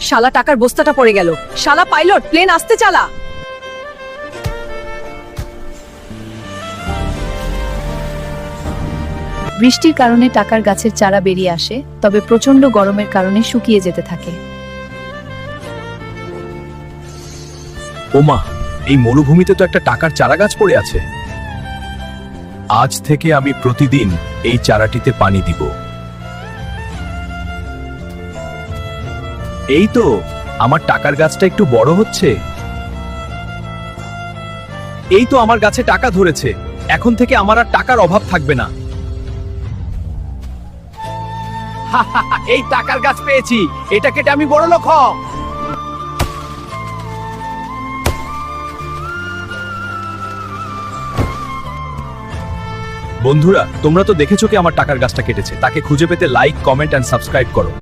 শালা টাকার বস্তাটা পড়ে গেল। শালা পাইলট, প্লেন আসতে চালা। বৃষ্টির কারণে টাকার গাছের চারা বেরিয়ে আসে, তবে প্রচণ্ড গরমের কারণে শুকিয়ে যেতে থাকে। ওমা, এই মরুভূমিতে তো একটা টাকার চারা গাছ পড়ে আছে। আজ থেকে আমি প্রতিদিন এই চারাটিতে পানি দিব। এই তো আমার টাকার গাছটা একটু বড় হচ্ছে। এই তো আমার গাছে টাকা ধরেছে। এখন থেকে আমার আর টাকার অভাব থাকবে না। এই টাকার গাছ পেয়েছি, এটা কেটে আমি বড় লোক হব। বন্ধুরা, তোমরা তো দেখেছো কি আমার টাকার গাছটা কেটেছে। তাকে খুঁজে পেতে লাইক, কমেন্ট এন্ড সাবস্ক্রাইব করো।